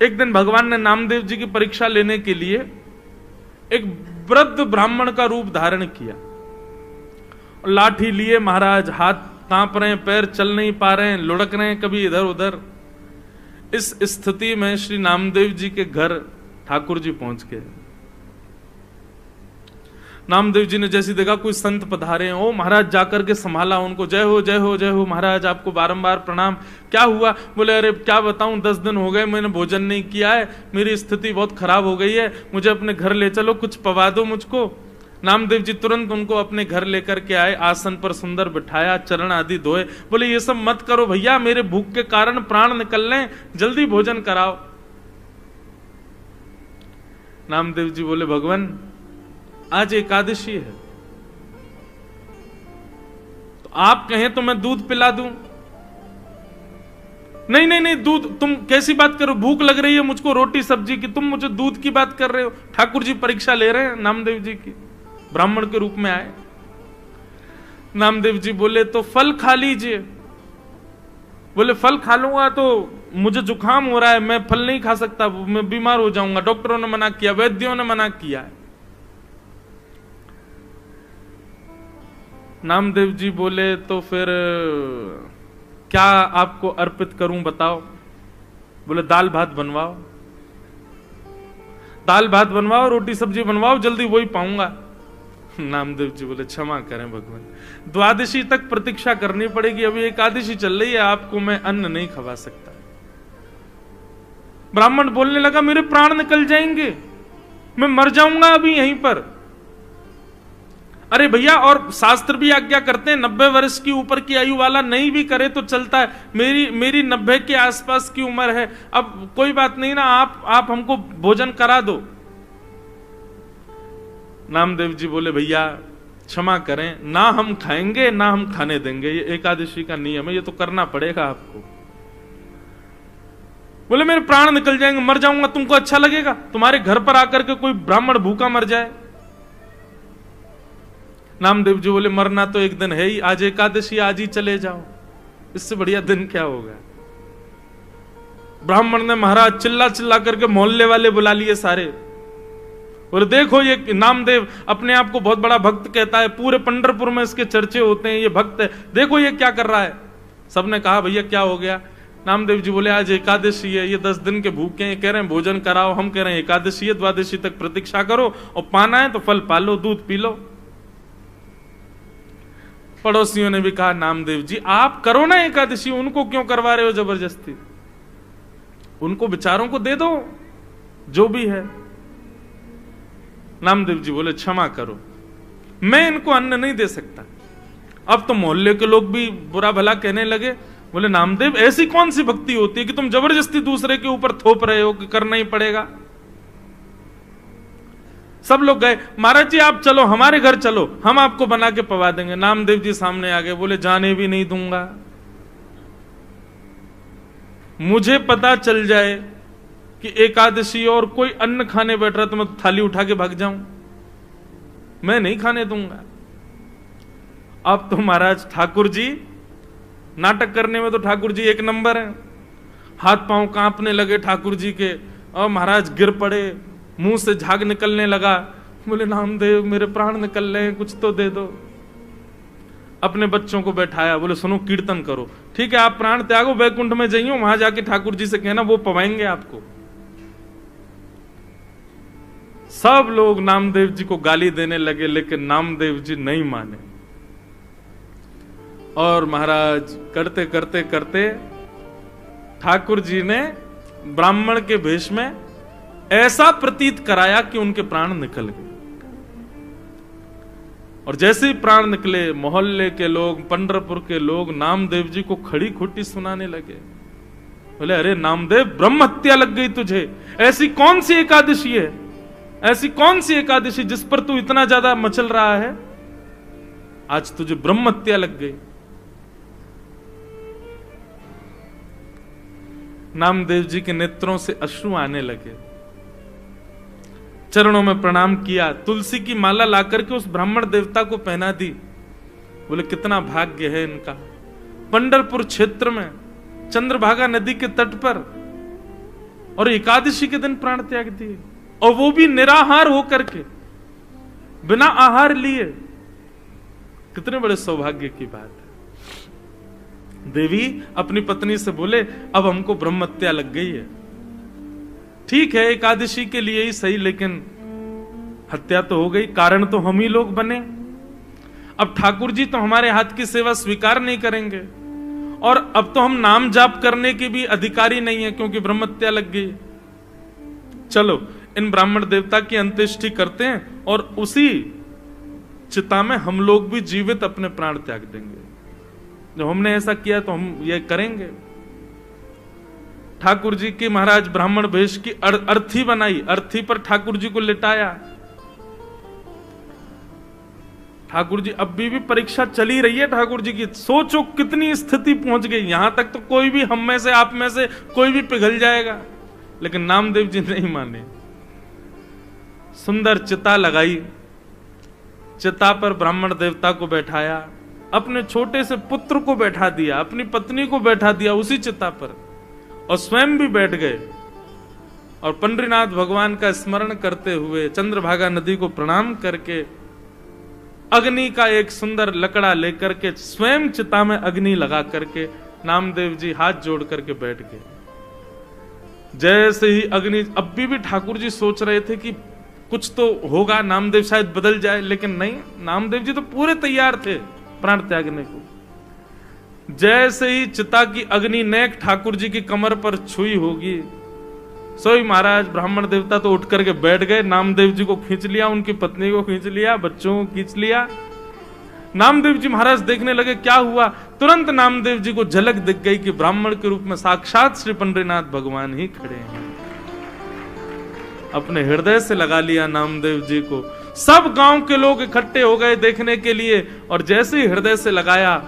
एक दिन भगवान ने नामदेव जी की परीक्षा लेने के लिए एक वृद्ध ब्राह्मण का रूप धारण किया। लाठी लिए महाराज, हाथ कांप रहे हैं, पैर चल नहीं पा रहे हैं, लुढ़क रहे हैं कभी इधर उधर। इस स्थिति में श्री नामदेव जी के घर ठाकुर जी पहुंच गए। नामदेव जी ने जैसी देखा कोई संत पधारे हैं, ओ महाराज जाकर के संभाला उनको, जय हो जय हो जय हो महाराज, आपको बारंबार प्रणाम। क्या हुआ? बोले अरे क्या बताऊं, 10 दिन हो गए मैंने भोजन नहीं किया है, मेरी स्थिति बहुत खराब हो गई है, मुझे अपने घर ले चलो, कुछ पवा दो मुझको। नामदेव जी तुरंत उनको अपने घर लेकर के आए, आसन पर सुंदर बिठाया, चरण आदि धोए। बोले ये सब मत करो भैया, मेरे भूख के कारण प्राण निकल रहे, जल्दी भोजन कराओ। नामदेव जी बोले भगवान आज एकादशी है, तो आप कहें तो मैं दूध पिला दूं। नहीं नहीं नहीं, दूध, तुम कैसी बात करो, भूख लग रही है मुझको रोटी सब्जी की, तुम मुझे दूध की बात कर रहे हो। ठाकुर जी परीक्षा ले रहे हैं नामदेव जी की, ब्राह्मण के रूप में आए। नामदेव जी बोले तो फल खा लीजिए। बोले फल खा लूंगा तो मुझे जुकाम हो रहा है, मैं फल नहीं खा सकता, मैं बीमार हो जाऊंगा, डॉक्टरों ने मना किया, वैद्यों ने मना किया है। नामदेव जी बोले तो फिर क्या आपको अर्पित करूं बताओ। बोले दाल भात बनवाओ, दाल भात बनवाओ, रोटी सब्जी बनवाओ, जल्दी वही पाऊंगा। नामदेव जी बोले क्षमा करें भगवान, द्वादशी तक प्रतीक्षा करनी पड़ेगी, अभी एकादशी चल रही है, आपको मैं अन्न नहीं खवा सकता। ब्राह्मण बोलने लगा मेरे प्राण निकल जाएंगे, मैं मर जाऊंगा अभी यहीं पर। अरे भैया, और शास्त्र भी आज्ञा करते हैं 90 वर्ष की ऊपर की आयु वाला नहीं भी करे तो चलता है, मेरी 90 के आसपास की उम्र है, अब कोई बात नहीं ना, आप हमको भोजन करा दो। नामदेव जी बोले भैया क्षमा करें, ना हम खाएंगे ना हम खाने देंगे, ये एकादशी का नियम है, ये तो करना पड़ेगा आपको। बोले मेरे प्राण निकल जाएंगे, मर जाऊंगा, तुमको अच्छा लगेगा तुम्हारे घर पर आकर के कोई ब्राह्मण भूखा मर जाए? नामदेव जी बोले मरना तो एक दिन है ही, आज एकादशी, आज ही चले जाओ, इससे बढ़िया दिन क्या होगा। ब्राह्मण ने महाराज चिल्ला चिल्ला करके मोहल्ले वाले बुला लिए सारे। बोले देखो ये नामदेव अपने आप को बहुत बड़ा भक्त कहता है, पूरे पंढरपुर में इसके चर्चे होते हैं, ये भक्त है, देखो ये क्या कर रहा है। सबने कहा भैया क्या हो गया? नामदेव जी बोले आज एकादशी है, ये 10 दिन के भूखे हैं, कह रहे हैं भोजन कराओ, हम कह रहे हैं एकादशी है, द्वादशी तक प्रतीक्षा करो, और पाना है तो फल पालो, दूध पी लो। पड़ोसियों ने भी कहा नामदेव जी आप करो ना एकादशी, उनको क्यों करवा रहे हो जबरदस्ती, उनको बेचारों को दे दो जो भी है। नामदेव जी बोले क्षमा करो, मैं इनको अन्न नहीं दे सकता। अब तो मोहल्ले के लोग भी बुरा भला कहने लगे। बोले नामदेव ऐसी कौन सी भक्ति होती है कि तुम जबरदस्ती दूसरे के ऊपर थोप रहे हो कि करना ही पड़ेगा। सब लोग गए, महाराज जी आप चलो हमारे घर चलो, हम आपको बना के पवा देंगे। नामदेव जी सामने आ गए, बोले जाने भी नहीं दूंगा, मुझे पता चल जाए कि एकादशी और कोई अन्न खाने बैठ रहा तो मैं थाली उठा के भाग जाऊं, मैं नहीं खाने दूंगा। अब तो महाराज ठाकुर जी नाटक करने में तो ठाकुर जी एक नंबर है, हाथ पांव कांपने लगे ठाकुर जी के, और महाराज गिर पड़े, मुंह से झाग निकलने लगा। बोले नामदेव मेरे प्राण निकल रहे हैं, कुछ तो दे दो। अपने बच्चों को बैठाया, बोले सुनो कीर्तन करो, ठीक है आप प्राण त्यागो, वैकुंठ में जाइयो, वहां जाके ठाकुर जी से कहना वो पवाएंगे आपको। सब लोग नामदेव जी को गाली देने लगे, लेकिन नामदेव जी नहीं माने, और महाराज करते करते करते ठाकुर जी ने ब्राह्मण के भेष में ऐसा प्रतीत कराया कि उनके प्राण निकल गए। और जैसे ही प्राण निकले, मोहल्ले के लोग, पंढरपुर के लोग नामदेव जी को खड़ी खोटी सुनाने लगे। बोले अरे नामदेव ब्रह्म हत्या लग गई तुझे, ऐसी कौन सी एकादशी है, ऐसी कौन सी एकादशी जिस पर तू इतना ज्यादा मचल रहा है, आज तुझे ब्रह्म हत्या लग गई। नामदेव जी के नेत्रों से अश्रु आने लगे, चरणों में प्रणाम किया, तुलसी की माला लाकर के उस ब्राह्मण देवता को पहना दी। बोले कितना भाग्य है इनका, पंढरपुर क्षेत्र में चंद्रभागा नदी के तट पर और एकादशी के दिन प्राण त्याग दिए, और वो भी निराहार होकर के, बिना आहार लिए। कितने बड़े सौभाग्य की बात है। देवी अपनी पत्नी से बोले, अब हमको ब्रह्महत्या लग गई है, ठीक है एकादशी के लिए ही सही, लेकिन हत्या तो हो गई, कारण तो हम ही लोग बने। अब ठाकुर जी तो हमारे हाथ की सेवा स्वीकार नहीं करेंगे, और अब तो हम नाम जाप करने के भी अधिकारी नहीं है, क्योंकि ब्रह्महत्या लग गई। चलो इन ब्राह्मण देवता की अंत्येष्टि करते हैं, और उसी चिता में हम लोग भी जीवित अपने प्राण त्याग देंगे। जब हमने ऐसा किया तो हम ये करेंगे। ठाकुर जी की महाराज ब्राह्मण वेश की अर्थी बनाई, अर्थी पर ठाकुर जी को लिटाया। ठाकुर जी अब भी परीक्षा चली रही है ठाकुर जी की। सोचो कितनी स्थिति पहुंच गई, यहां तक तो कोई भी हम में से आप में से कोई भी पिघल जाएगा, लेकिन नामदेव जी नहीं माने। सुंदर चिता लगाई, चिता पर ब्राह्मण देवता को बैठाया, अपने छोटे से पुत्र को बैठा दिया, अपनी पत्नी को बैठा दिया उसी चिता पर, और स्वयं भी बैठ गए, और पंडरीनाथ भगवान का स्मरण करते हुए चंद्रभागा नदी को प्रणाम करके अग्नि का एक सुंदर लकड़ा लेकर के स्वयं चिता में अग्नि लगा करके नामदेव जी हाथ जोड़ करके बैठ गए। जैसे ही अग्नि, अब भी ठाकुर जी सोच रहे थे कि कुछ तो होगा, नामदेव शायद बदल जाए, लेकिन नहीं, नामदेव जी तो पूरे तैयार थे प्राण त्यागने को। जैसे ही चिता की अग्नि नेक ठाकुर जी की कमर पर छुई होगी, सोई महाराज ब्राह्मण देवता तो उठ करके बैठ गए, नामदेव जी को खींच लिया, उनकी पत्नी को खींच लिया, बच्चों को खींच लिया। नामदेव जी महाराज देखने लगे क्या हुआ, तुरंत नामदेव जी को झलक दिख गई कि ब्राह्मण के रूप में साक्षात श्री पंडरीनाथ भगवान ही खड़े हैं। अपने हृदय से लगा लिया नामदेव जी को। सब गांव के लोग इकट्ठे हो गए देखने के लिए, और जैसे ही हृदय से लगाया,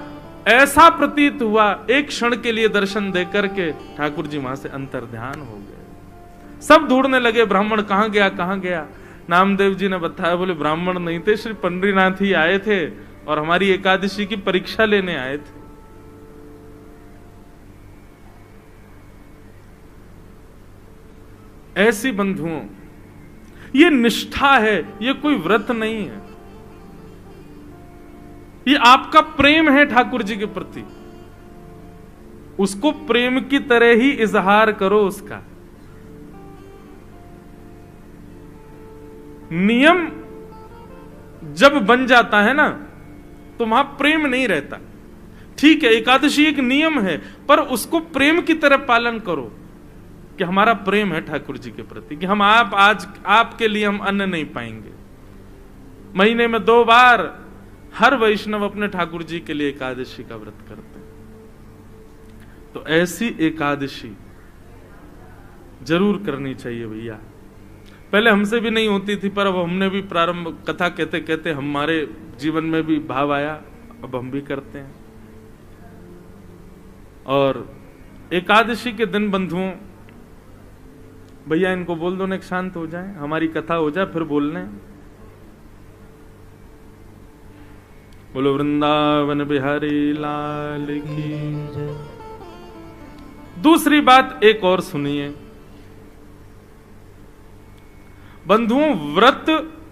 ऐसा प्रतीत हुआ एक क्षण के लिए दर्शन देकर के ठाकुर जी वहां से अंतर्ध्यान हो गए। सब ढूंढने लगे ब्राह्मण कहां गया कहां गया। नामदेव जी ने बताया, बोले ब्राह्मण नहीं थे, श्री पंडरीनाथ ही आए थे और हमारी एकादशी की परीक्षा लेने आए थे। ऐसी बंधुओं, ये निष्ठा है, ये कोई व्रत नहीं है, ये आपका प्रेम है ठाकुर जी के प्रति। उसको प्रेम की तरह ही इजहार करो उसका। नियम जब बन जाता है ना, तो वहां प्रेम नहीं रहता। ठीक है एकादशी एक नियम है, पर उसको प्रेम की तरह पालन करो कि हमारा प्रेम है ठाकुर जी के प्रति, कि हम आज आपके लिए हम अन्न नहीं पाएंगे। महीने में 2 बार हर वैष्णव अपने ठाकुर जी के लिए एकादशी का व्रत करते हैं। तो ऐसी एकादशी जरूर करनी चाहिए भैया। पहले हमसे भी नहीं होती थी, पर अब हमने भी प्रारंभ, कथा कहते कहते हमारे जीवन में भी भाव आया, अब हम भी करते हैं। और एकादशी के दिन बंधुओं, भैया इनको बोल दो ना शांत हो जाए, हमारी कथा हो जाए, फिर बोलने। बोलो वृंदावन बिहारी लाल की। दूसरी बात एक और सुनिए बंधुओं, व्रत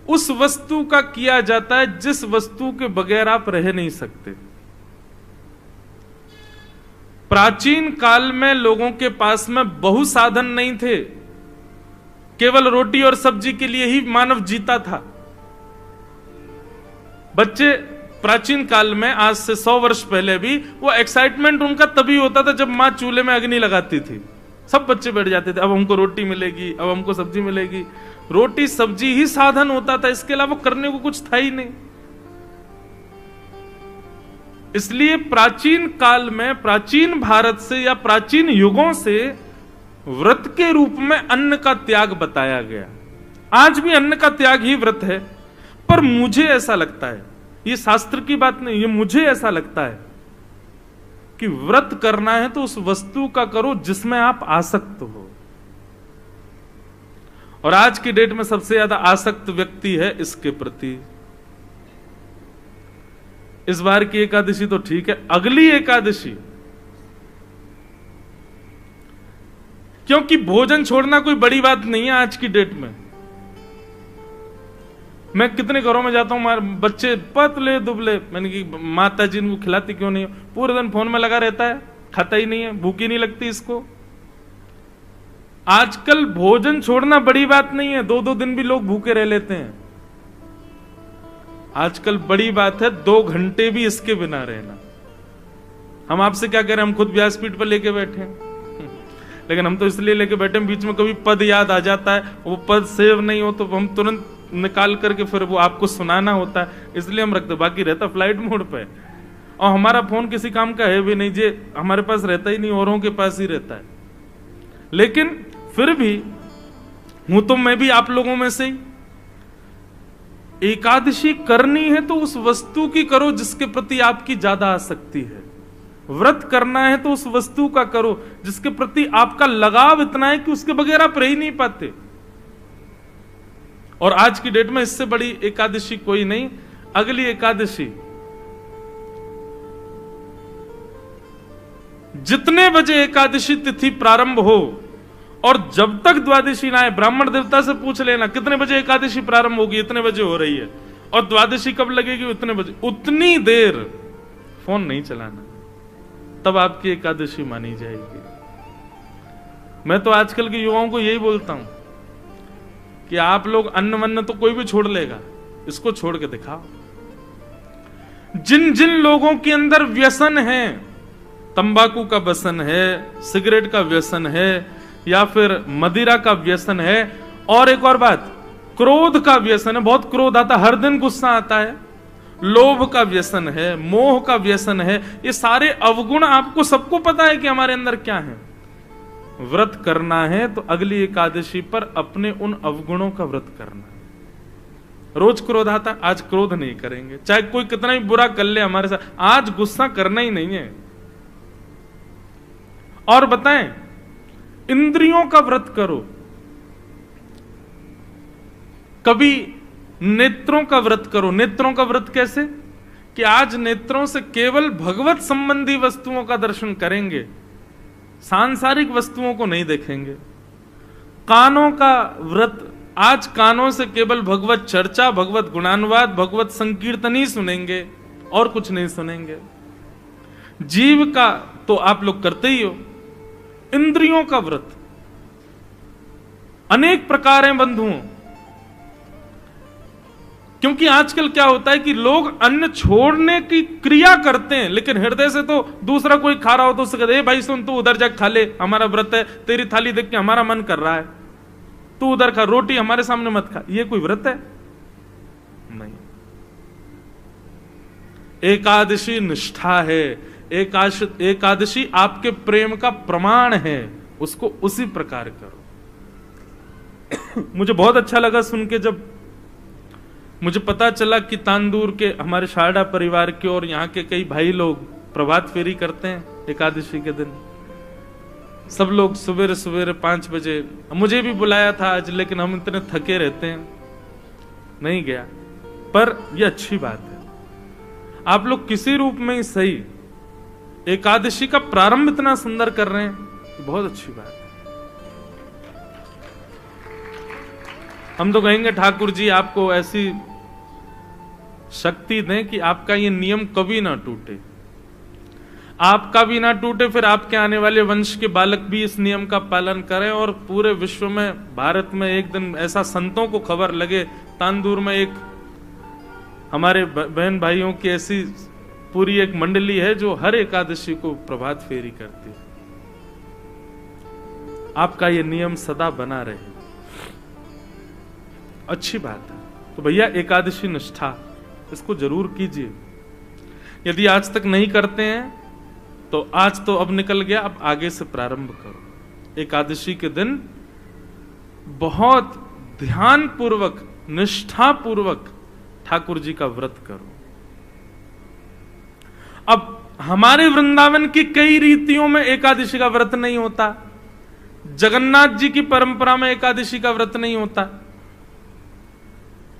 उस वस्तु का किया जाता है जिस वस्तु के बगैर आप रह नहीं सकते। प्राचीन काल में लोगों के पास में बहु साधन नहीं थे, केवल रोटी और सब्जी के लिए ही मानव जीता था। बच्चे प्राचीन काल में, आज से 100 वर्ष पहले भी, वो एक्साइटमेंट उनका तभी होता था जब मां चूल्हे में अग्नि लगाती थी। सब बच्चे बैठ जाते थे, अब हमको रोटी मिलेगी, अब हमको सब्जी मिलेगी। रोटी सब्जी ही साधन होता था, इसके अलावा करने को कुछ था ही नहीं। इसलिए प्राचीन काल में, प्राचीन भारत से या प्राचीन युगों से व्रत के रूप में अन्न का त्याग बताया गया। आज भी अन्न का त्याग ही व्रत है, पर मुझे ऐसा लगता है, ये शास्त्र की बात नहीं, ये मुझे ऐसा लगता है कि व्रत करना है तो उस वस्तु का करो जिसमें आप आसक्त हो। और आज की डेट में सबसे ज्यादा आसक्त व्यक्ति है इसके प्रति। इस बार की एकादशी तो ठीक है, अगली एकादशी क्योंकि भोजन छोड़ना कोई बड़ी बात नहीं है आज की डेट में। मैं कितने घरों में जाता हूं, बच्चे पतले दुबले, मैंने कि माता जी इनको खिलाती क्यों नहीं, पूरे दिन फोन में लगा रहता है, खाता ही नहीं है, भूख ही नहीं लगती इसको। आजकल भोजन छोड़ना बड़ी बात नहीं है, 2-2 दिन भी लोग भूखे रह लेते हैं। आजकल बड़ी बात है 2 घंटे भी इसके बिना रहना। हम आपसे क्या कह रहे हैं, हम खुद व्यासपीठ पर लेके बैठे हैं, लेकिन हम तो इसलिए लेके बैठे हैं, बीच में कभी पद याद आ जाता है, वो पद सेव नहीं हो तो हम तुरंत निकाल करके फिर वो आपको सुनाना होता है, इसलिए हम रखते, बाकी रहता फ्लाइट मोड पे। और हमारा फोन किसी काम का है भी नहीं, जे हमारे पास रहता ही नहीं, औरों के पास ही रहता है। लेकिन फिर भी हूं तो मैं भी आप लोगों में से ही। एकादशी करनी है तो उस वस्तु की करो जिसके प्रति आपकी ज्यादा आसक्ति है। व्रत करना है तो उस वस्तु का करो जिसके प्रति आपका लगाव इतना है कि उसके बगैर आप रह ही नहीं पाते। और आज की डेट में इससे बड़ी एकादशी कोई नहीं। अगली एकादशी जितने बजे एकादशी तिथि प्रारंभ हो और जब तक द्वादशी ना आए, ब्राह्मण देवता से पूछ लेना कितने बजे एकादशी प्रारंभ होगी, इतने बजे हो रही है, और द्वादशी कब लगेगी, इतने बजे, उतनी देर फोन नहीं चलाना, तब आपकी एकादशी मानी जाएगी। मैं तो आजकल के युवाओं को यही बोलता हूं कि आप लोग अन्न वन्न तो कोई भी छोड़ लेगा, इसको छोड़ के दिखाओ। जिन जिन लोगों के अंदर व्यसन है, तंबाकू का व्यसन है, सिगरेट का व्यसन है, या फिर मदिरा का व्यसन है, और एक और बात, क्रोध का व्यसन है, बहुत क्रोध आता, हर दिन गुस्सा आता है, लोभ का व्यसन है, मोह का व्यसन है, ये सारे अवगुण आपको सबको पता है कि हमारे अंदर क्या है। व्रत करना है तो अगली एकादशी पर अपने उन अवगुणों का व्रत करना है। रोज क्रोध आता, आज क्रोध नहीं करेंगे, चाहे कोई कितना ही बुरा कर ले हमारे साथ, आज गुस्सा करना ही नहीं है। और बताएं, इंद्रियों का व्रत करो। कभी नेत्रों का व्रत करो। नेत्रों का व्रत कैसे, कि आज नेत्रों से केवल भगवत संबंधी वस्तुओं का दर्शन करेंगे, सांसारिक वस्तुओं को नहीं देखेंगे। कानों का व्रत, आज कानों से केवल भगवत चर्चा, भगवत गुणानुवाद, भगवत संकीर्तन ही सुनेंगे, और कुछ नहीं सुनेंगे। जीव का तो आप लोग करते ही हो। इंद्रियों का व्रत अनेक प्रकार हैं बंधुओं, क्योंकि आजकल क्या होता है कि लोग अन्न छोड़ने की क्रिया करते हैं, लेकिन हृदय से तो दूसरा कोई खा रहा हो तो उससे कहते हैं, भाई सुन, तू उधर जा खा ले, हमारा व्रत है, तेरी थाली देख के हमारा मन कर रहा है, तू उधर खा, रोटी हमारे सामने मत खा। ये कोई व्रत है? नहीं। एकादशी निष्ठा है, एकादशी आपके प्रेम का प्रमाण है, उसको उसी प्रकार करो। मुझे बहुत अच्छा लगा सुन के, जब मुझे पता चला कि तांदूर के हमारे शारदा परिवार के और यहाँ के कई भाई लोग प्रभात फेरी करते हैं एकादशी के दिन। सब लोग सवेरे सवेरे 5 बजे, मुझे भी बुलाया था आज, लेकिन हम इतने थके रहते हैं, नहीं गया। पर यह अच्छी बात है, आप लोग किसी रूप में ही सही एकादशी का प्रारंभ इतना सुंदर कर रहे हैं, बहुत अच्छी बात है। हम तो कहेंगे ठाकुर जी आपको ऐसी शक्ति दें कि आपका ये नियम कभी ना टूटे, आपका भी ना टूटे, फिर आपके आने वाले वंश के बालक भी इस नियम का पालन करें, और पूरे विश्व में, भारत में एक दिन ऐसा संतों को खबर लगे, तांदूर में एक हमारे बहन भाइयों की ऐसी पूरी एक मंडली है जो हर एकादशी को प्रभात फेरी करती है। आपका ये नियम सदा बना रहे, अच्छी बात है। तो भैया एकादशी निष्ठा इसको जरूर कीजिए। यदि आज तक नहीं करते हैं तो आज तो अब निकल गया, अब आगे से प्रारंभ करो। एकादशी के दिन बहुत ध्यान पूर्वक, निष्ठा पूर्वक ठाकुर जी का व्रत करो। अब हमारे वृंदावन की कई रीतियों में एकादशी का व्रत नहीं होता, जगन्नाथ जी की परंपरा में एकादशी का व्रत नहीं होता।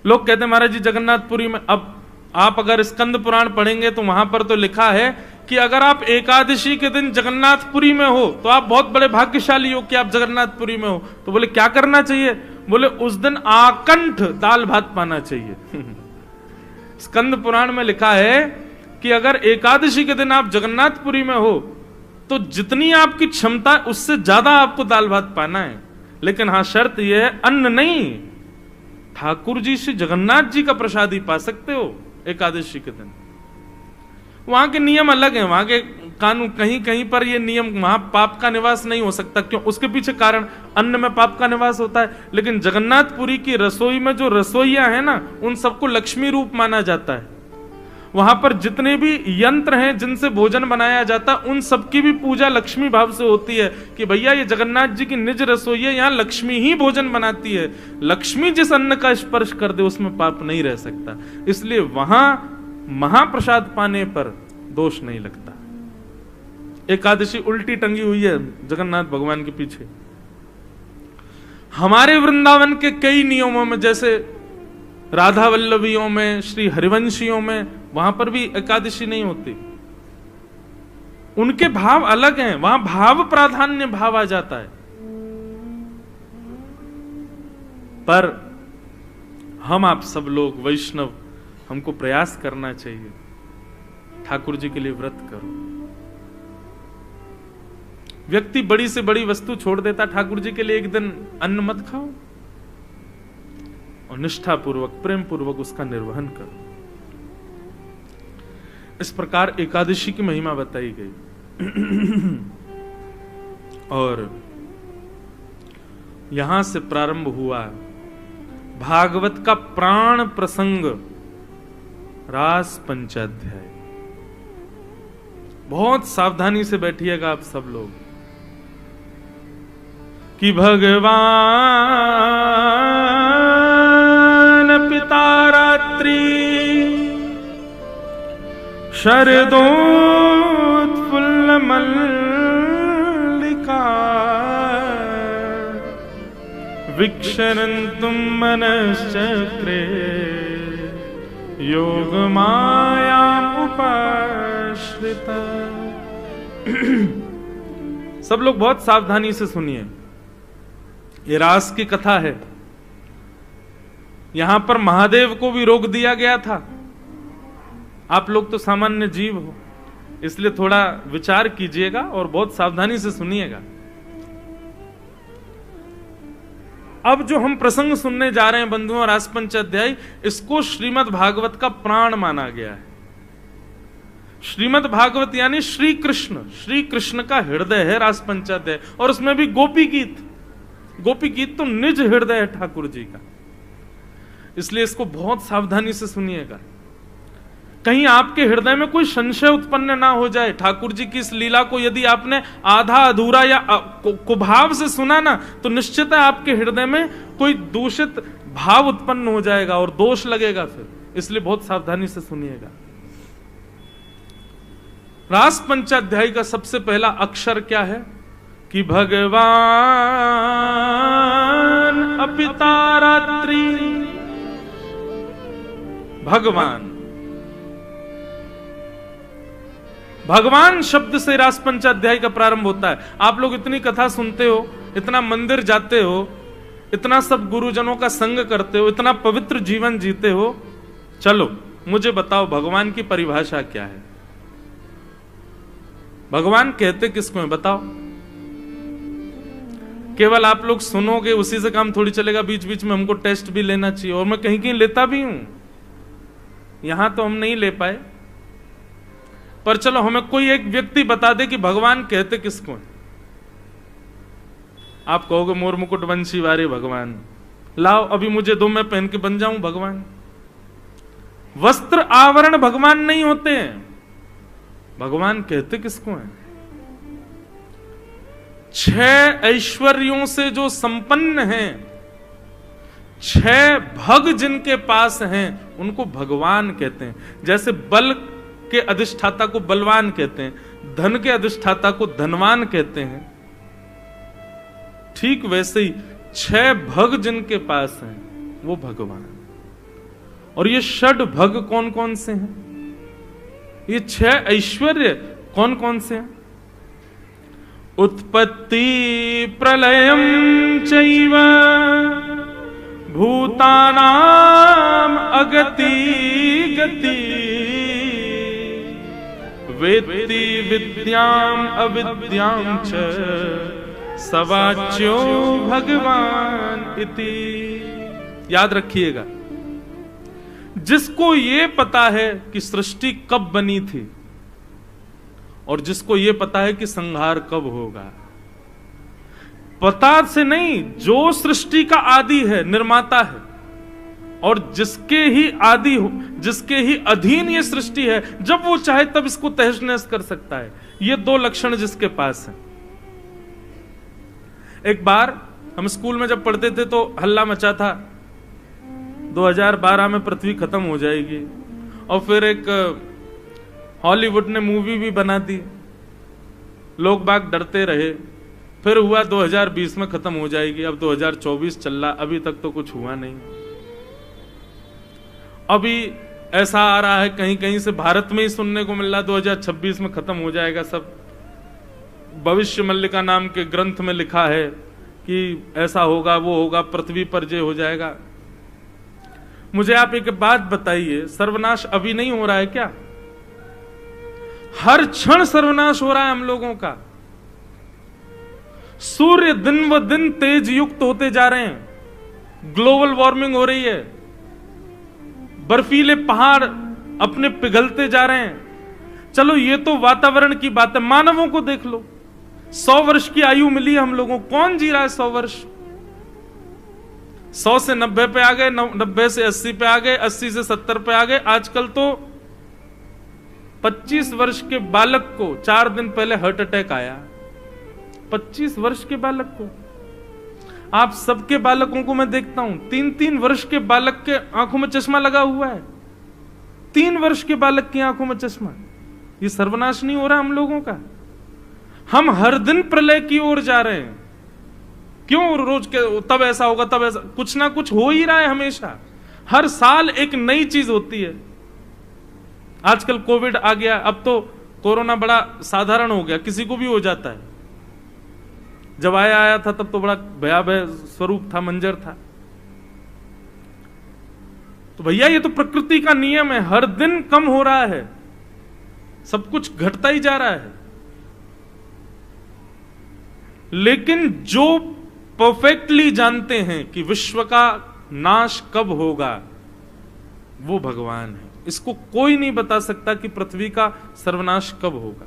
लोग कहते हैं महाराज जी जगन्नाथपुरी में, अब आप अगर स्कंद पुराण पढ़ेंगे तो वहां पर तो लिखा है कि अगर आप एकादशी के दिन जगन्नाथपुरी में हो तो आप बहुत बड़े भाग्यशाली हो कि आप जगन्नाथपुरी में हो। तो बोले क्या करना चाहिए? बोले उस दिन आकंठ दाल भात पाना चाहिए। स्कंद पुराण में लिखा है कि अगर एकादशी के दिन आप जगन्नाथपुरी में हो तो जितनी आपकी क्षमता है उससे ज्यादा आपको दाल भात पाना है। लेकिन हाँ, शर्त यह है अन्न नहीं, ठाकुर जी श्री जगन्नाथ जी का प्रसाद ही पा सकते हो एकादशी के दिन। वहां के नियम अलग हैं, वहां के कानून, कहीं कहीं पर ये नियम, वहां पाप का निवास नहीं हो सकता। क्यों? उसके पीछे कारण, अन्न में पाप का निवास होता है। लेकिन जगन्नाथपुरी की रसोई में जो रसोइया है ना, उन सबको लक्ष्मी रूप माना जाता है। वहां पर जितने भी यंत्र हैं जिनसे भोजन बनाया जाता है, उन सबकी भी पूजा लक्ष्मी भाव से होती है कि भैया ये जगन्नाथ जी की निज रसोई है, यहाँ लक्ष्मी ही भोजन बनाती है। लक्ष्मी जिस अन्न का स्पर्श कर दे उसमें पाप नहीं रह सकता। इसलिए वहां महाप्रसाद पाने पर दोष नहीं लगता। एकादशी उल्टी टंगी हुई है जगन्नाथ भगवान के पीछे। हमारे वृंदावन के कई नियमों में, जैसे राधा वल्लभियों में, श्री हरिवंशियों में, वहां पर भी एकादशी नहीं होती। उनके भाव अलग हैं, वहां भाव प्राधान्य भाव आ जाता है। पर हम आप सब लोग वैष्णव, हमको प्रयास करना चाहिए, ठाकुर जी के लिए व्रत करो। व्यक्ति बड़ी से बड़ी वस्तु छोड़ देता, ठाकुर जी के लिए एक दिन अन्न मत खाओ और निष्ठा पूर्वक, प्रेम पूर्वक उसका निर्वहन करो। इस प्रकार एकादशी की महिमा बताई गई। और यहां से प्रारंभ हुआ भागवत का प्राण प्रसंग, रास पंचाध्याय। बहुत सावधानी से बैठिएगा आप सब लोग कि भगवान पिता रात्रि शरदोत्फुल्ल मल्लिका विक्षरन्तुं मनश्चक्रे योगमायामुपाश्रिता। सब लोग बहुत सावधानी से सुनिए, ये रास की कथा है। यहां पर महादेव को भी रोक दिया गया था। आप लोग तो सामान्य जीव हो, इसलिए थोड़ा विचार कीजिएगा और बहुत सावधानी से सुनिएगा। अब जो हम प्रसंग सुनने जा रहे हैं बंधुओं, रास पंचाध्याय, इसको श्रीमद् भागवत का प्राण माना गया है। श्रीमद् भागवत यानी श्री कृष्ण का हृदय है रास पंचाध्याय। और उसमें भी गोपी गीत, गोपी गीत तो निज हृदय है ठाकुर जी का। इसलिए इसको बहुत सावधानी से सुनिएगा, कहीं आपके हृदय में कोई संशय उत्पन्न ना हो जाए। ठाकुर जी की इस लीला को यदि आपने आधा अधूरा या कुभाव से सुना ना, तो निश्चित है आपके हृदय में कोई दूषित भाव उत्पन्न हो जाएगा और दोष लगेगा फिर। इसलिए बहुत सावधानी से सुनिएगा। रास पंचाध्याय का सबसे पहला अक्षर क्या है कि भगवान अपिता रात्रि। भगवान शब्द से रास पंचाध्याय का प्रारंभ होता है। आप लोग इतनी कथा सुनते हो, इतना मंदिर जाते हो, इतना सब गुरुजनों का संग करते हो, इतना पवित्र जीवन जीते हो, चलो मुझे बताओ भगवान की परिभाषा क्या है? भगवान कहते किसको है बताओ? केवल आप लोग सुनोगे उसी से काम थोड़ी चलेगा, बीच बीच में हमको टेस्ट भी लेना चाहिए। और मैं कहीं कहीं लेता भी हूं, यहां तो हम नहीं ले पाए, पर चलो हमें कोई एक व्यक्ति बता दे कि भगवान कहते किसको है। आप कहोगे मोर मुकुट वंशी वारे भगवान, लाओ अभी मुझे दो, मैं पहन के बन जाऊं भगवान। वस्त्र आवरण भगवान नहीं होते हैं। भगवान कहते किसको हैं? 6 ऐश्वर्यों से जो संपन्न हैं, 6 भग जिनके पास हैं, उनको भगवान कहते हैं। जैसे बल के अधिष्ठाता को बलवान कहते हैं, धन के अधिष्ठाता को धनवान कहते हैं, ठीक वैसे ही 6 भग जिनके पास हैं वो भगवान। और ये षड भग कौन कौन से हैं? ये 6 ऐश्वर्य कौन कौन से हैं? उत्पत्ति प्रलयम चैव भूतानाम अगति गति वेत्ति विद्याम अविद्याम च सवाच्यो भगवान इति। याद रखिएगा, जिसको ये पता है कि सृष्टि कब बनी थी और जिसको ये पता है कि संहार कब होगा, पता से नहीं, जो सृष्टि का आदि है, निर्माता है, और जिसके ही आदि हो, जिसके ही अधीन ये सृष्टि है, जब वो चाहे तब इसको तहस नहस कर सकता है। ये दो लक्षण जिसके पास है। एक बार हम स्कूल में जब पढ़ते थे तो हल्ला मचा था 2012 में पृथ्वी खत्म हो जाएगी, और फिर एक हॉलीवुड ने मूवी भी बना दी, लोग बाग डरते रहे, फिर हुआ 2020 में खत्म हो जाएगी। अब 2024 चल रहा, अभी तक तो कुछ हुआ नहीं। अभी ऐसा आ रहा है कहीं कहीं से, भारत में ही सुनने को मिल रहा 2026 में खत्म हो जाएगा सब। भविष्य मल्लिका नाम के ग्रंथ में लिखा है कि ऐसा होगा, वो होगा, पृथ्वी पर जय हो जाएगा। मुझे आप एक बात बताइए, सर्वनाश अभी नहीं हो रहा है क्या? हर क्षण सर्वनाश हो रहा है हम लोगों का। सूर्य दिन व दिन तेज युक्त होते जा रहे हैं, ग्लोबल वार्मिंग हो रही है, बर्फीले पहाड़ अपने पिघलते जा रहे हैं। चलो ये तो वातावरण की बात है, मानवों को देख लो, 100 वर्ष की आयु मिली हम लोगों, कौन जी रहा है 100 वर्ष? 100 से 90 पे आ गए, 90 से 80 पे आ गए, 80 से 70 पे आ गए। आजकल तो 25 वर्ष के बालक को 4 दिन पहले हार्ट अटैक आया। 25 वर्ष के बालक को, आप सबके बालकों को मैं देखता हूं, 3-3 वर्ष के बालक के आंखों में चश्मा लगा हुआ है। 3 वर्ष के बालक की आंखों में चश्मा। ये सर्वनाश नहीं हो रहा हम लोगों का? हम हर दिन प्रलय की ओर जा रहे हैं। क्यों? रोज के तब ऐसा होगा, तब ऐसा, कुछ ना कुछ हो ही रहा है हमेशा। हर साल एक नई चीज होती है। आजकल कोविड आ गया, अब तो कोरोना बड़ा साधारण हो गया, किसी को भी हो जाता है। जब आया था तब तो बड़ा भयावह स्वरूप था, मंजर था। तो भैया ये तो प्रकृति का नियम है, हर दिन कम हो रहा है, सब कुछ घटता ही जा रहा है। लेकिन जो परफेक्टली जानते हैं कि विश्व का नाश कब होगा, वो भगवान है। इसको कोई नहीं बता सकता कि पृथ्वी का सर्वनाश कब होगा,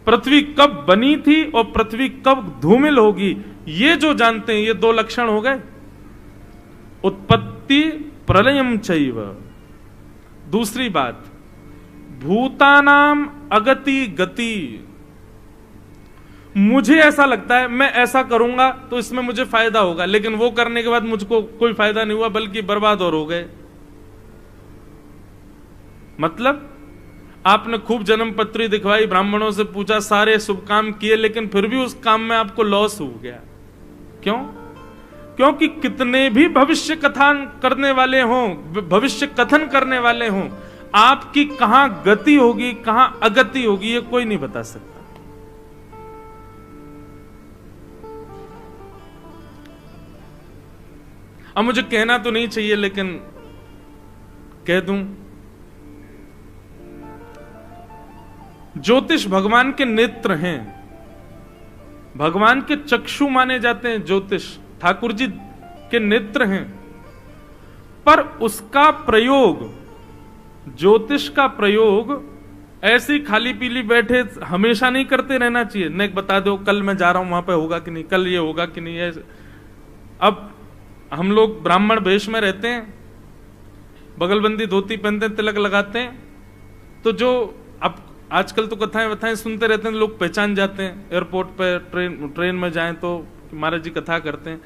पृथ्वी कब बनी थी और पृथ्वी कब धूमिल होगी। ये जो जानते हैं, ये 2 लक्षण हो गए, उत्पत्ति प्रलयम चैव। दूसरी बात, भूतानाम अगति गति। मुझे ऐसा लगता है मैं ऐसा करूंगा तो इसमें मुझे फायदा होगा, लेकिन वो करने के बाद मुझको कोई फायदा नहीं हुआ, बल्कि बर्बाद और हो गए। मतलब आपने खूब जन्म पत्री दिखवाई, ब्राह्मणों से पूछा, सारे शुभ काम किए, लेकिन फिर भी उस काम में आपको लॉस हो गया। क्यों? क्योंकि कितने भी भविष्य कथन करने वाले हों, भविष्य कथन करने वाले हों, आपकी कहां गति होगी, कहां अगति होगी, ये कोई नहीं बता सकता। अब मुझे कहना तो नहीं चाहिए, लेकिन कह दूं, ज्योतिष भगवान के नेत्र हैं, भगवान के चक्षु माने जाते हैं। ज्योतिष ठाकुर जी के नेत्र हैं, पर उसका प्रयोग, ज्योतिष का प्रयोग ऐसे खाली पीली बैठे हमेशा नहीं करते रहना चाहिए। नहीं बता दो कल मैं जा रहा हूं वहां पे होगा कि नहीं, कल ये होगा कि नहीं। ऐसे अब हम लोग ब्राह्मण वेश में रहते हैं, बगलबंदी धोती पहनते हैं, तिलक लगाते हैं, तो जो अब आजकल तो कथाएं सुनते रहते हैं, लोग पहचान जाते हैं। एयरपोर्ट पे ट्रेन में जाएं तो महाराज जी कथा करते हैं,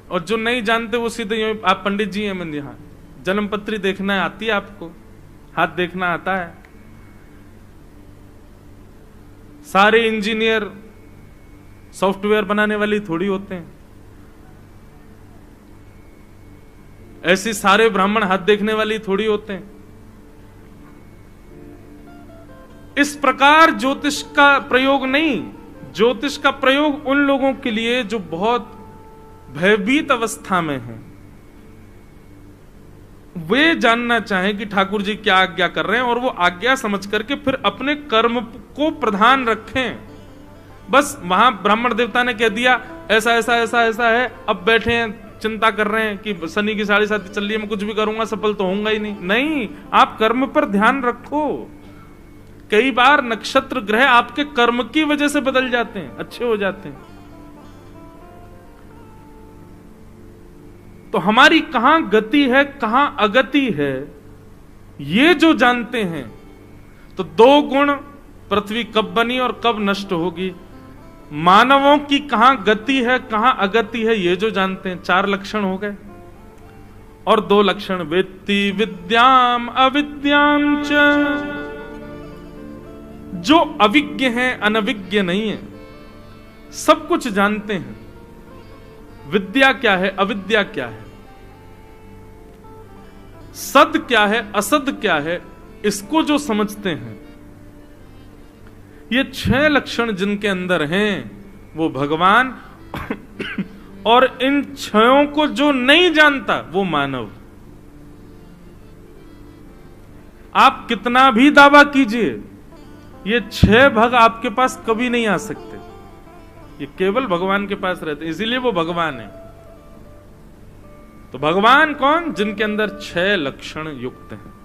और जो नहीं जानते वो सीधे आप पंडित जी हैं, मैं यहाँ जन्म पत्री देखना आती है आपको, हाथ देखना आता है। सारे इंजीनियर सॉफ्टवेयर बनाने वाली थोड़ी होते हैं, ऐसे सारे ब्राह्मण हाथ देखने वाली थोड़ी होते हैं। इस प्रकार ज्योतिष का प्रयोग नहीं, ज्योतिष का प्रयोग उन लोगों के लिए जो बहुत भयभीत अवस्था में हैं, वे जानना चाहें कि ठाकुर जी क्या आज्ञा कर रहे हैं और वो आज्ञा समझ करके फिर अपने कर्म को प्रधान रखें। बस वहां ब्राह्मण देवता ने कह दिया ऐसा ऐसा ऐसा ऐसा है, अब बैठे हैं चिंता कर रहे हैं कि शनि की 7.5 चल रही है, मैं कुछ भी करूंगा सफल तो होऊंगा ही नहीं। नहीं, आप कर्म पर ध्यान रखो। कई बार नक्षत्र ग्रह आपके कर्म की वजह से बदल जाते हैं, अच्छे हो जाते हैं। तो हमारी कहां गति है कहां अगति है, ये जो जानते हैं, तो 2 गुण, पृथ्वी कब बनी और कब नष्ट होगी, मानवों की कहां गति है कहां अगति है, ये जो जानते हैं, 4 लक्षण हो गए। और 2 लक्षण, वेत्ति विद्याम अविद्याम च, जो अविज्ञ हैं, अनविज्ञ नहीं है, सब कुछ जानते हैं। विद्या क्या है, अविद्या क्या है, सद क्या है, असद क्या है, इसको जो समझते हैं, ये 6 लक्षण जिनके अंदर हैं वो भगवान, और इन 6 को जो नहीं जानता वो मानव। आप कितना भी दावा कीजिए, ये 6 भग आपके पास कभी नहीं आ सकते, ये केवल भगवान के पास रहते, इसीलिए वो भगवान है। तो भगवान कौन? जिनके अंदर 6 लक्षण युक्त हैं।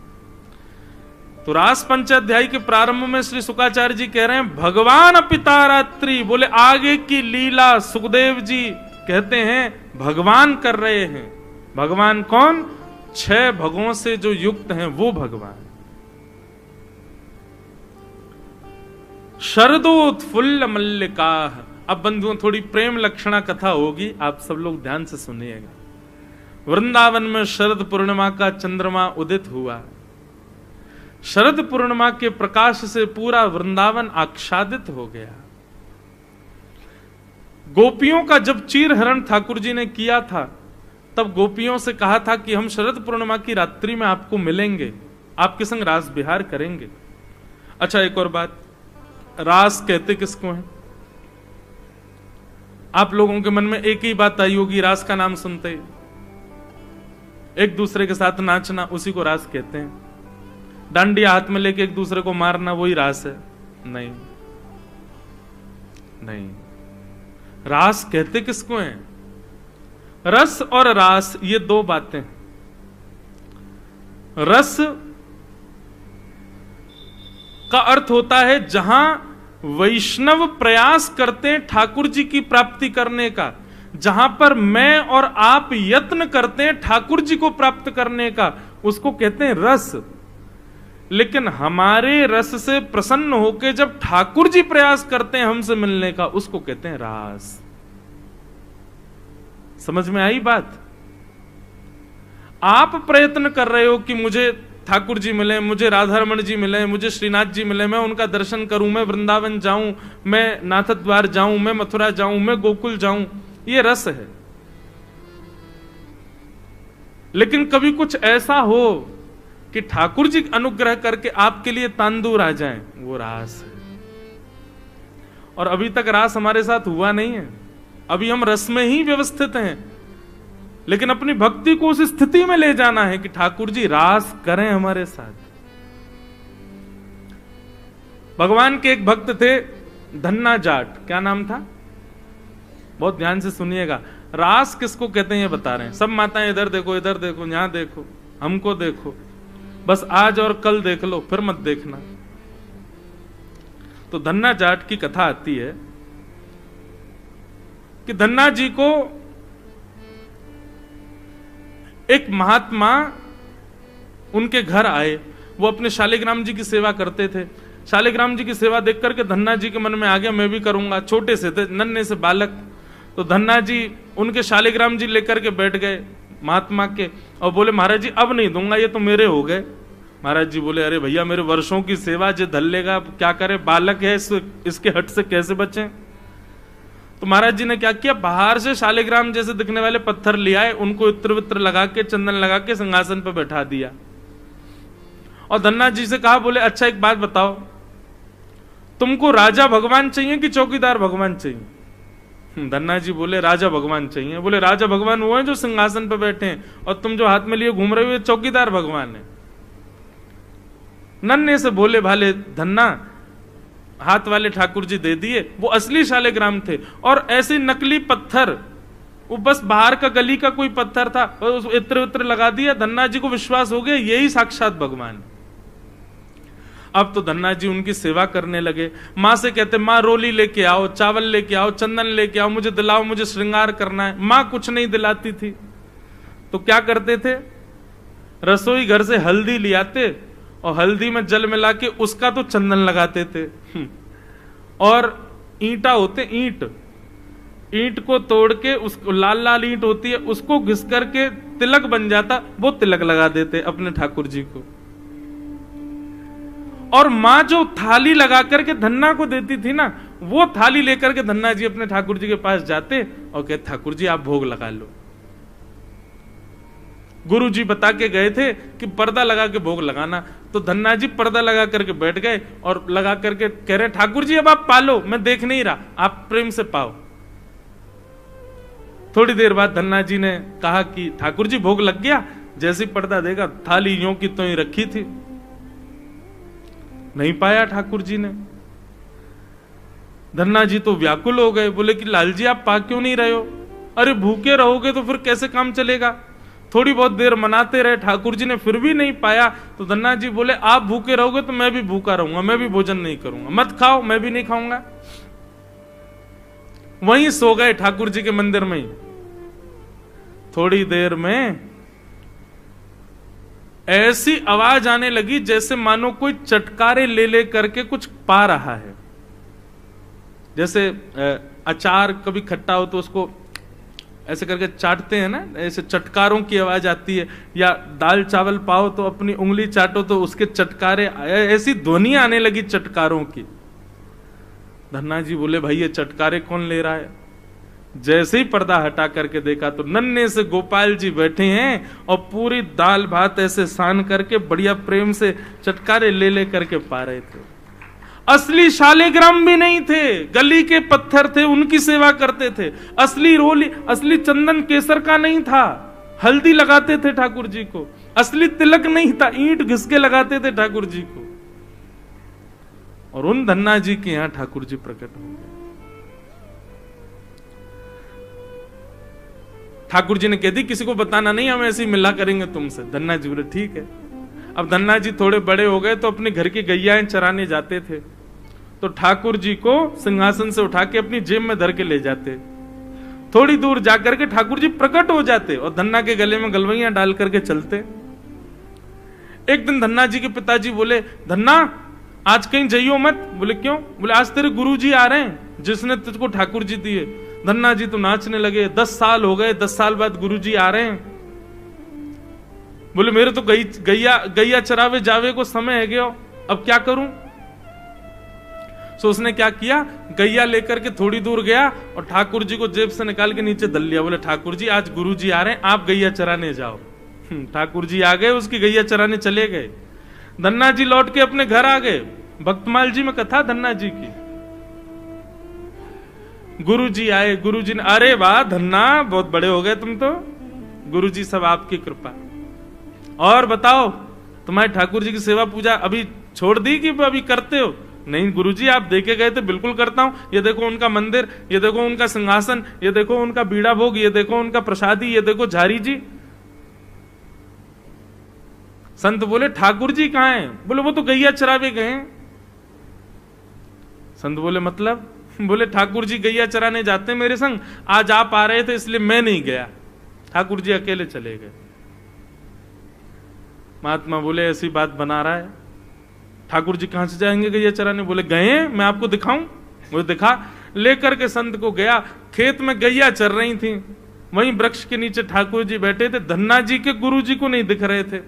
तो रास पंचाध्याय के प्रारंभ में श्री शुकाचार्य जी कह रहे हैं भगवान पिता रात्रि, बोले आगे की लीला सुखदेव जी कहते हैं भगवान कर रहे हैं। भगवान कौन? 6 भगों से जो युक्त हैं वो भगवान। शरदोत्फुल्ल मल्लिका। अब बंधुओं थोड़ी प्रेम लक्षणा कथा होगी, आप सब लोग ध्यान से सुनिएगा। वृंदावन में शरद पूर्णिमा का चंद्रमा उदित हुआ। शरद पूर्णिमा के प्रकाश से पूरा वृंदावन आच्छादित हो गया। गोपियों का जब चीर हरण ठाकुर जी ने किया था, तब गोपियों से कहा था कि हम शरद पूर्णिमा की रात्रि में आपको मिलेंगे, आपके संग रास विहार करेंगे। अच्छा, एक और बात, रास कहते किसको है? आप लोगों के मन में एक ही बात आई होगी, रास का नाम सुनते ही एक दूसरे के साथ नाचना, उसी को रास कहते हैं। डांडिया हाथ में लेके एक दूसरे को मारना, वही रास है? नहीं नहीं, रास कहते किसको है? रस और रास ये 2 बातें। रस का अर्थ होता है जहां वैष्णव प्रयास करते हैं ठाकुर जी की प्राप्ति करने का, जहां पर मैं और आप यत्न करते हैं ठाकुर जी को प्राप्त करने का, उसको कहते हैं रस। लेकिन हमारे रस से प्रसन्न होकर जब ठाकुर जी प्रयास करते हैं हमसे मिलने का, उसको कहते हैं रास। समझ में आई बात? आप प्रयत्न कर रहे हो कि मुझे ठाकुर जी मिले, मुझे राधारमण जी मिले, मुझे श्रीनाथ जी मिले, मैं उनका दर्शन करूं, मैं वृंदावन जाऊं, मैं नाथ द्वार जाऊं, मैं मथुरा जाऊं, मैं गोकुल जाऊं, ये रस है। लेकिन कभी कुछ ऐसा हो कि ठाकुर जी अनुग्रह करके आपके लिए तांदूर आ जाएं, वो रास है। और अभी तक रास हमारे साथ हुआ नहीं है, अभी हम रस में ही व्यवस्थित हैं। लेकिन अपनी भक्ति को उस स्थिति में ले जाना है कि ठाकुर जी रास करें हमारे साथ। भगवान के एक भक्त थे धन्ना जाट, क्या नाम था? बहुत ध्यान से सुनिएगा। रास किसको कहते हैं ये बता रहे हैं। सब माताएं इधर देखो, इधर देखो, यहां देखो, हमको देखो, बस आज और कल देख लो, फिर मत देखना। तो धन्ना जाट की कथा आती है कि धन्ना जी को एक महात्मा उनके घर आए। वो अपने शालिग्राम जी की सेवा करते थे। शालिग्राम जी की सेवा देख करके धन्ना जी के मन में आ गया मैं भी करूंगा। छोटे से थे, नन्हे से बालक। तो धन्ना जी उनके शालिग्राम जी लेकर के बैठ गए महात्मा के और बोले महाराज जी अब नहीं दूंगा, ये तो मेरे हो गए। महाराज जी बोले अरे भैया मेरे वर्षों की सेवा जो धल लेगा, क्या करे, बालक है, इसके हट से कैसे बचें। तो महाराज जी ने क्या किया, बाहर से शालिग्राम जैसे दिखने वाले पत्थर ले आए, उनको इत्र वित्र लगा के, चंदन लगा के सिंहासन पर बैठा दिया। और धन्ना जी से कहा, बोले अच्छा एक बात बताओ, तुमको राजा भगवान चाहिए कि चौकीदार भगवान चाहिए? धन्ना जी बोले राजा भगवान चाहिए। बोले राजा भगवान वो है जो सिंहासन पर बैठे हैं, और तुम जो हाथ में लिए घूम रहे हो ये चौकीदार भगवान है। नन्हे से बोले भाले धन्ना हाथ वाले ठाकुर जी दे दिए। वो असली शालिग्राम थे, और ऐसे नकली पत्थर, वो बस बाहर का गली का कोई पत्थर था, उस इत्र उत्र लगा दिया। धन्ना जी को विश्वास हो गया यही साक्षात भगवान। अब तो धन्ना जी उनकी सेवा करने लगे। माँ से कहते माँ रोली लेके आओ, चावल लेके आओ, चंदन लेके आओ, मुझे दिलाओ, मुझे श्रृंगार करना है। माँ कुछ नहीं दिलाती थी, तो क्या करते थे, रसोई घर से हल्दी ले आते और हल्दी में जल मिला के उसका तो चंदन लगाते थे। और ईंटा होते, ईंट को तोड़ के, उसको लाल लाल ईंट होती है, उसको घिस करके तिलक बन जाता, वो तिलक लगा देते अपने ठाकुर जी को। और मां जो थाली लगा करके धन्ना को देती थी ना, वो थाली लेकर के धन्ना जी अपने ठाकुर जी के पास जाते और कहते ठाकुर जी आप भोग लगा लो। गुरु जी बता के गए थे कि पर्दा लगा के भोग लगाना, तो धन्ना जी पर्दा लगा करके बैठ गए और लगा करके कह रहे ठाकुर जी अब आप पालो, मैं देख नहीं रहा, आप प्रेम से पाओ। थोड़ी देर बाद धन्ना जी ने कहा कि ठाकुर जी भोग लग गया। जैसे पर्दा देखा थाली यूं की तो ही रखी थी, नहीं पाया ठाकुर जी ने। धन्ना जी तो व्याकुल हो गए, बोले कि लाल जी आप पा क्यों नहीं रहे हो? अरे भूखे रहोगे तो फिर कैसे काम चलेगा? थोड़ी बहुत देर मनाते रहे, ठाकुर जी ने फिर भी नहीं पाया। तो धन्ना जी बोले आप भूखे रहोगे तो मैं भी भूखा रहूंगा, मैं भी भोजन नहीं करूंगा, मत खाओ मैं भी नहीं खाऊंगा। वहीं सो गए ठाकुर जी के मंदिर में ही। थोड़ी देर में ऐसी आवाज आने लगी जैसे मानो कोई चटकारे ले ले करके कुछ पा रहा है। जैसे अचार कभी खट्टा हो तो उसको ऐसे करके चाटते हैं ना, ऐसे चटकारों की आवाज आती है। या दाल चावल पाओ तो अपनी उंगली चाटो तो उसके चटकारे, ऐसी ध्वनि आने लगी चटकारों की। धन्ना जी बोले भाई ये चटकारे कौन ले रहा है? जैसे ही पर्दा हटा करके देखा तो नन्हे से गोपाल जी बैठे हैं और पूरी दाल भात ऐसे सान करके बढ़िया प्रेम से चटकारे ले ले करके पा रहे थे। असली शालिग्राम भी नहीं थे, गली के पत्थर थे, उनकी सेवा करते थे। असली रोली, असली चंदन केसर का नहीं था, हल्दी लगाते थे ठाकुर जी को। असली तिलक नहीं था, ईंट घिस के लगाते थे ठाकुर जी को। और उन धन्ना जी के यहां ठाकुर जी प्रकट हो गए। ठाकुर जी ने कह दी किसी को बताना नहीं, हम ऐसे ही मिला करेंगे तुमसे। धन्ना जी बोले ठीक है। अब धन्ना जी थोड़े बड़े हो गए तो अपने घर की गैयाएं चराने जाते थे, तो ठाकुर जी को सिंहासन से उठा के अपनी जेब में धर के ले जाते। थोड़ी दूर जाकर के ठाकुर जी प्रकट हो जाते और धन्ना के गले में गलवैयां डाल करके चलते। एक दिन धन्ना जी के पिताजी बोले धन्ना आज कहीं जाइयो मत। बोले क्यों? बोले आज तेरे गुरु जी आ रहे हैं जिसने तुझको ठाकुर जी दिए। धन्ना जी तो नाचने लगे, 10 साल हो गए, 10 साल बाद गुरु जी आ रहे हैं। बोले मेरे तो गैया चरावे जावे को समय है गया, अब क्या करूं? सो उसने क्या किया, गैया लेकर के थोड़ी दूर गया और ठाकुर जी को जेब से निकाल के नीचे दल लिया। बोले ठाकुर जी आज गुरु जी आ रहे हैं, आप गैया चराने जाओ। ठाकुर जी आ गए, उसकी गैया चराने चले गए। धन्ना जी लौट के अपने घर आ गए। भक्तमाल जी में कथा धन्ना जी की। गुरु जी आए, गुरु जी ने अरे वाह धन्ना बहुत बड़े हो गए तुम तो। गुरु जी सब आपकी कृपा। और बताओ तुम्हारे ठाकुर जी की सेवा पूजा अभी छोड़ दी कि अभी करते हो? नहीं गुरुजी आप देखे गए थे, बिल्कुल करता हूं। ये देखो उनका मंदिर, ये देखो उनका सिंहासन, ये देखो उनका बीड़ा भोग, ये देखो उनका प्रसादी, ये देखो झारी जी। संत बोले ठाकुर जी कहां हैं? बोले वो तो गैया चरावे गए। संत बोले मतलब? बोले ठाकुर जी गैया चराने जाते मेरे संग, आज आप आ रहे थे इसलिए मैं नहीं गया, ठाकुर जी अकेले चले गए। महात्मा बोले ऐसी बात बना रहा है, ठाकुर जी कहां से जाएंगे गैया चराने? बोले गए, मैं आपको दिखाऊं? वो दिखा। लेकर के संत को गया, खेत में गैया चर रही थी, वहीं वृक्ष के नीचे ठाकुर जी बैठे थे। धन्ना जी के गुरु जी को नहीं दिख रहे थे।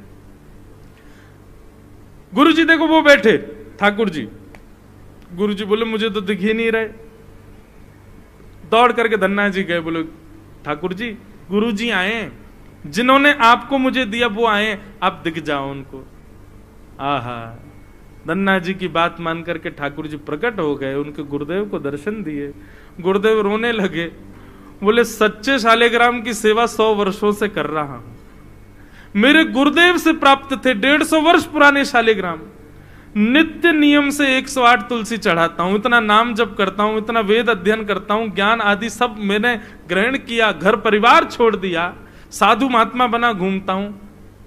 गुरु जी देखो वो बैठे ठाकुर जी। गुरु जी बोले मुझे तो दिख ही नहीं रहे। दौड़ करके धन्ना जी गए, बोले ठाकुर जी गुरु जी आए, जिन्होंने आपको मुझे दिया वो आए, आप दिख जाओ उनको। आहा धन्ना जी की बात मान करके ठाकुर जी प्रकट हो गए, उनके गुरुदेव को दर्शन दिए। गुरुदेव रोने लगे, बोले सच्चे शालिग्राम की सेवा 100 वर्षों से कर रहा हूं, मेरे गुरुदेव से प्राप्त थे 150 वर्ष पुराने शालिग्राम, नित्य नियम से 108 तुलसी चढ़ाता हूं, इतना नाम जप करता हूं, इतना वेद अध्ययन करता हूं, ज्ञान आदि सब मैंने ग्रहण किया, घर परिवार छोड़ दिया, साधु महात्मा बना घूमता हूं,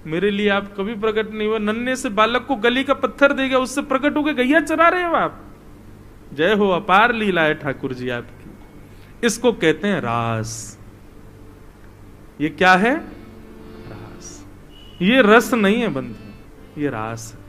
मेरे लिए आप कभी प्रकट नहीं हुए। नन्हे से बालक को गली का पत्थर दे गया, उससे प्रकट होकर गैया चरा रहे हो आप। जय हो, अपार लीला है ठाकुर जी आपकी। इसको कहते हैं रास। ये क्या है? रास। ये रस नहीं है बंधु, ये रास है।